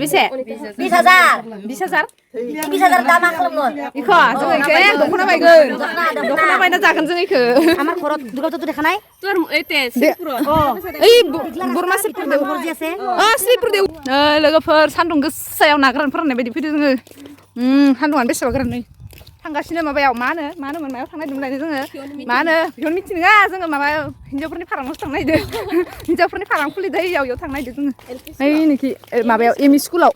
बेसे 20,000 दामा खालामो इखो जों इखो दख'ना बायगोन दख'ना बायना जागोन जों इखो আমার ঘরত দুর্গাপূজা দেখানাই তোর এতে শ্রীপুর ओइ बोरमा श्रीपुर देव श्रीपुर देव लोगोफोर सान्दुं गोसायाव ना गोरान फोराननाय बायदि फैदों जोङो सान्दुंआनो बेसेबा गोरान नै थांगासिनो माबायाव मा होनोमोन मायाव थांनाय दंलायनो जोङो मा होनो बेखौ मिथि नङा जोङो माबा हिनजावफोरनि फारामावसो थांनो नागिरदों हिनजावफोरनि फाराम खुलिदों इयाव थांनो नागिरदों जोङो ओइ नोखि माबायाव एमइ स्कुलाव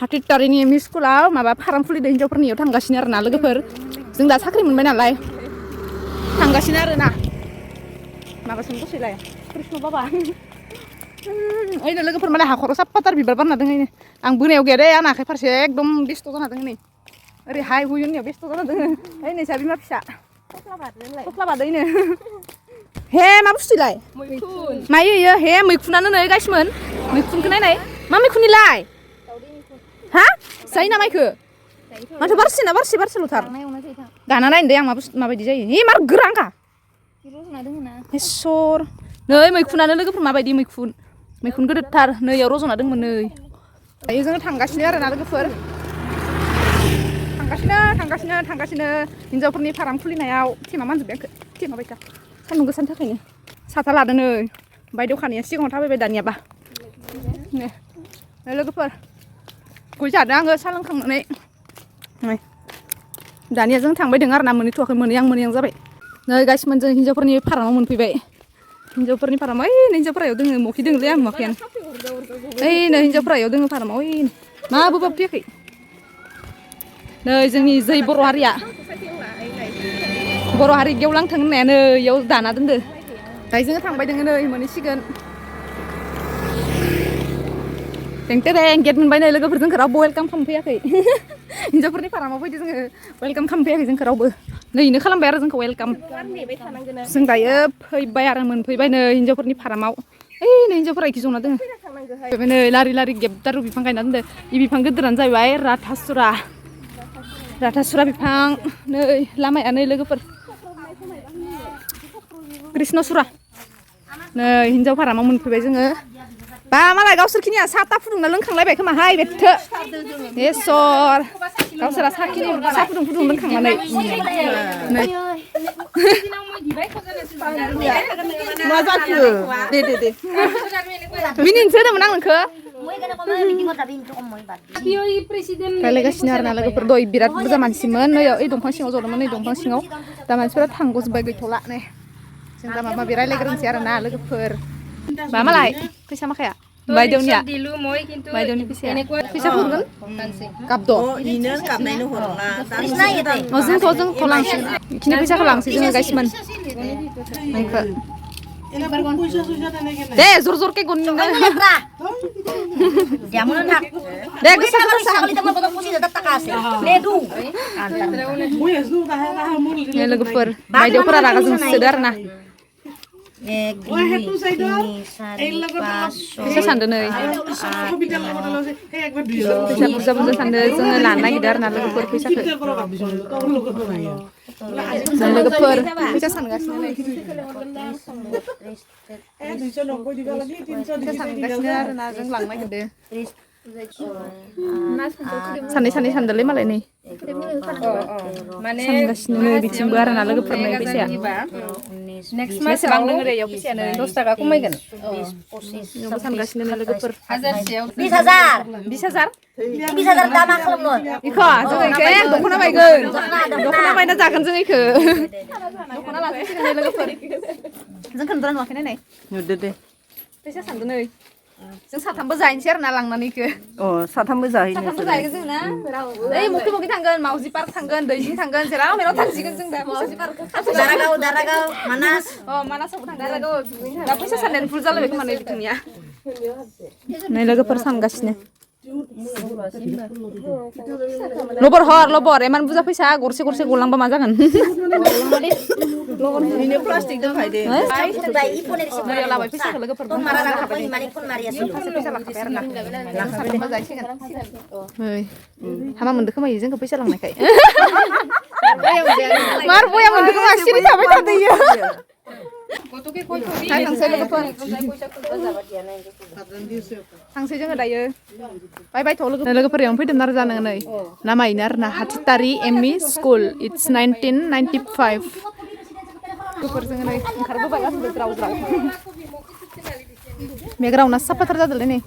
हातिटारिनि एमइ स्कुलाव माबा फाराम खुलिदों हिनजावफोरनि इयाव थांगासिनो आरोना लोगोफोर जों दा साख्रि मोनबाय नालाय थांगासिनो आरोना माबासिम दसेलाय कृष्ण बाबा ओइनो लोगोफोर माने हाखराव साफाथार बिबार बारना दङ ओइनो आं बोनायाव गैया दे आंना आखाइ फारसे एकदम बेस्थ' जाना दङ नै ओरै हाय हुयनियाव बेस्थ' जाना दङ ओइ नोंसा बिमा फिसा थफ्ला बादैनो हे मा बुस्थुलाय मैखुन मायो इयो हे मैखुनानो नै गाइसमोन मैखुनखौ नायनाय मा मैखुननिलाय हा जायो ना माइखो माथो बारसेल'थार गाना नायनो दे आं माबायदि जायो हे मार गोरांखा इसर नै मैखुनानो लोगोफोर माबायदि मैखुन गोदोरथार नैयाव रज'ना दंमोन नै दायो जोङो थांगासिनो आरोना लोगोफोर थांगासिनो हिनजावफोरनि फाराम खुलिनायाव टेमा मानजोब्बाय आंखो टेमा बायथा सान्दुं गोसानि थाखायनो साथा लादों नै ओमफ्राय दखानिया सिगाङाव थाबायबाय दानियाबा नै लोगोफोर गय जादों आङो साहा लोंखांनानै दानिया जों थांबाय दं आरोना मोनहैथ'वाखै मोनहैहां जाबाय नै गाइसमोन जों हिनजावफोरनि फारामाव मोनफैबाय हिनजावफोरनि फाराम ओइ हिनजावफोरायाव दोङो मखि दोङोलै आं नुवाखैयानो ओइनो हिनजावफोरायाव दोङो फारामाव ओइ माबोबा फैयाखै नै जोंनि जै बर' हारिया बर' हारि गेवलांथों होननायानो इयाव दाना दोनदो दायो जोङो थांबाय दोङो नै मोनहैसिगोन टें गेट मोनबाय नै लोगोफोर जोंखौ रावबो वेलकाम खालामफैयाखै हिनजावफोरनि फारामाव फैदो जोङो वेलकाम खालामफैयाखै जोंखौ रावबो नैनो खालामबाय आरो जोंखौ वेलकाम जों दायो फैबाय आरो मोनफैबाय नै हिनजावफोरनि फारामाव ओइ नै हिनजावफोरा इखि जना दोङो नै लारि गेबदारु बिफां गायना दोनदो इ बिफां गिदिरानो जाहैबाय राथासुरा बिफां नै लामाया नै लोगोफोर कृष्णसुरा नै हिनजाव फारामाव मोनफैबाय जोङो बा मालाय गावसोरखिनिया साहा फुदुंना लोंखांलायबाय खोमाहाय बेथो बेसर गावसोरा साहा फुदुं लोंखांनानै मा जाखो दे मिनिनोसो होदोंमोन आं नोंखो रायलायगासिनो आरोना लोगोफोर दय बिराद बुरजा मानसिमोन नै ओइ दंफां सिङाव जदोंमोन नै दंफां सिङाव दा मानसिफोरा थांग'जोब्बाय गैथ'ला नै जों दा माबा रायलायग्रोनोसै आरोना लोगोफोर मा मालाय फैसा माखाया बायदेवनिया बायदेवनि फैसाया हरगोन गाबद' जोंथ' लांसिगोन बेखिनि फैसाखौ लांसै जोङो गाइसमोन दे जर के गन दे गोसा लोगोफोर बायदेवफोरा रागा जोंसोदो आरोना फैसा सानदो नै फैसा बुरजा सानदो जोङो लानो नागिरदों आरोना लोगोफोर फैसाखौ लोगोफोर फैसा सानगासिनो नै फैसा सानगासिनो आरोना जों लांनो नागिरदों सानै सानदोलै मालाय नै सानगासिनो नै बिथिंबो आरोना लोगोफोर नै फैसाया बेसेबां दङ रे इयाव फैसायानो 10 थाखा खमायगोन सानगासिनो लोगोफोर 20,000 दामा खालामो इखो जों इखो दख'ना बायगोन दख'ना बायना जागोन जों इखो दख'ना लाफैसिगोन नै लोगोफोर जों खोनद्रा नुवाखै नायनाय नुदो दे फैसा सानदो नै जों साथामबो जाहैनोसै आरोना लांनानै इखो साथामबो जाहैगोन जों ना ओइ मखि थांगोन मावजि पार्क थांगोन दैजिं थांगोन जेराव मेराव थांसिगोन जों दा मावजि पार्क दारागाव मानास मानासावबो थांगोन दा फैसा साननायानो भुल जालायबाय खोमा नै बिथांनिया नै लोगोफोर सानगासिनो लबर एमान बुरजा फैसा गरसे गलांबा मा जागोन प्लास्टिक दंखायो दे लाबाय फैसाखौ लोगोफोर हामा मोनदो खोमा जोंखौ फैसा लांनायखाय मार बया मोनदो खोमा सिरि थाबाय थादो थांसै लोगोफोर थांसै जोङो दायो बाय बाय थ' लोगोफोर एवनो फैदोंमोन आरो जानो नै लामायैनो आरोना हाथितारि एमइ स्कुल इट्स 1995 लोगोफोर जोङो नै ओंखारबोबाय गासिबो ज्राव ज्राव बेकग्राउन्डआ साफाथार जादोंलै नै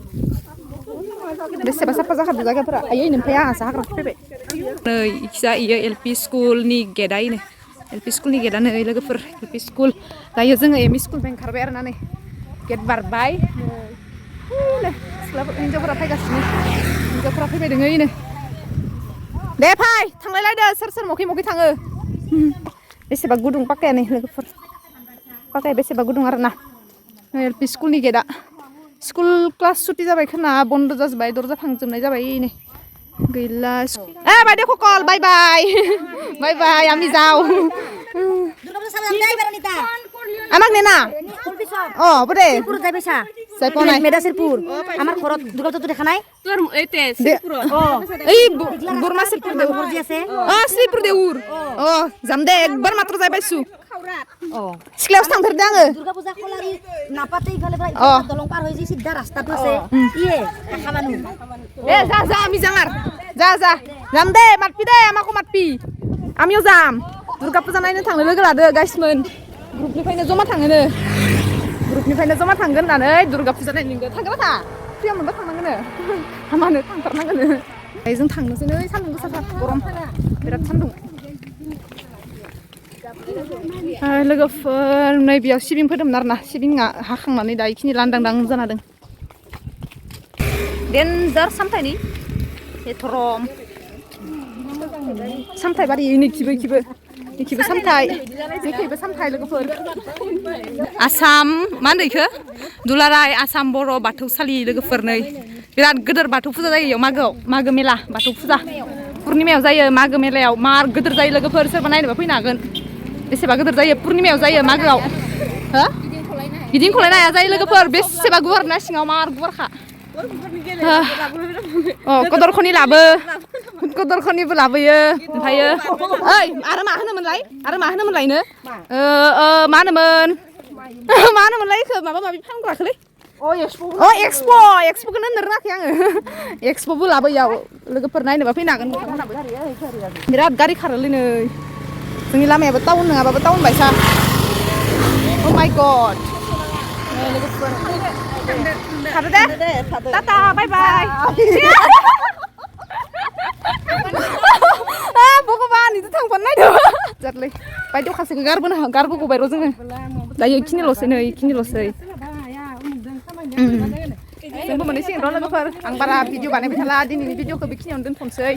बेसेबा साफा जाखादों जायगाफोरा आयै नोमफाया आंहासो हाग्रा फैबाय नै इखिजा इयो एलपि स्कुलनि गेटआ इनो एलपि स्कुलनि गेटआ नै लोगोफोर एलपि स्कुल दायो जोङो एमइ स्कुलनिफ्राय ओंखारबाय आरोना नै गेट बारबाय सिख्लाफोर हिन्जावफोरा फैगासिनो हिन्जावफोरा फैबाय दोङो इनो दे फै थांलायलायदो सोर सोर मखै मखै थाङो बेसेबा गुदुं पाक्काया नै लोगोफोर पाक्काया बेसेबा गुदुं आरोना एलपि स्कुलनि गेटआ स्कुल क्लास सुटि जाबाय खोना बन्द जाजोब्बाय दरजा फांजोबनाय जाबाय नै गैला बायदे खकल बाय बाय बाय बाय আমি যাও আমাক নেনা ও বদে পুরো যাই পয়সা যাই পনাই মেদাসিরপুর আমার ঘরত দুর্গা তো দেখা নাই তোর এইতে শ্রীপুর এই বর্মা শ্রীপুর দেউর ঘর যে আছে শ্রীপুর দেউর যাম দে একবার মাত্র যাই পাইছু সিক্লাউস थांथारदों आङो দুর্গা পূজা খলারি নাপাতে ইফালে প্রায় দলং পার হই যে সিধা রাস্তাটো আছে ইয়ে কাকা মানু যা যা আমি যাঙার যা যা যাম দে মাতপি দে আমাকো মাতপি আমিও যাম দুর্গা পূজা नायनो थांनो लोगो लादो गाइसमोन ग्रुपनिफ्रायनो जमा थाङोनो ग्रुपनिफ्रायनो जमा थांगोन होननानै दुर्गा फुजा नायनो थांगोन था फ्रियाव मोनबा थांनांगोन हामानो थांथारनांगोन जों थांनोसै नै सान्दुं गोसाथार गरम बिराद सान्दुं लोगोफोर नै बेयाव सिबिं फोदोंमोन आरोना सिबिङा हाखांनानै दा इखिनि लांदां जाना दं डेन्जार सामथाइनि हेथरम सामथाइ बारि इखिबो सामथाइ जेखैबो सामथाइ लोगोफोर आसाम मा होनो इखो दुलाराय आसाम बर' बाथौसालि लोगोफोर नै बिराद गोदोर बाथौ फुजा जायो इयाव मागो मेला बाथौ फुजा पुर्निमायाव जायो मागो मेलायाव मार गोदोर जायो लोगोफोर सोरबा नायनोबा फैनो हागोन बेसेबा गोदोर जायो पुर्निमायाव जायो मागोआव हो गिदिंख'लायनो हाया जायो लोगोफोर बेसेबा गुवार ना सिङाव मार गुवारखा कदरखनि लाबो कदरखनिबो लाबोयो ओमफ्रायो ओइ आरो मा होनोमोनलायनो मा होनोमोनलाय इखो माबा माबि फानग्राखोलै एक्सप'खौनो होननो रोङाखै आङो एक्सप'बो लाबोयाव लोगोफोर नायनोबा फैनो हागोन बिराद गारि खारोलै नै जोंनि लामायाबो टाउन नङाबाबो टाउन बायसा अ माय गड लोगोफोर खारो दे टाटा बाय बाय भगबान इदि थांफानो नायदो जारलै बायदेव खासेखौ गारबोगौबाय र' जोङो दायो इखिनिल'सै जोंबो मोनहैसिगोन र' लोगोफोर आं बारा भिडिअ बानायबाय थाला दिनैनि भिडिअखौ बेखिनियावनो दोनथ'नोसै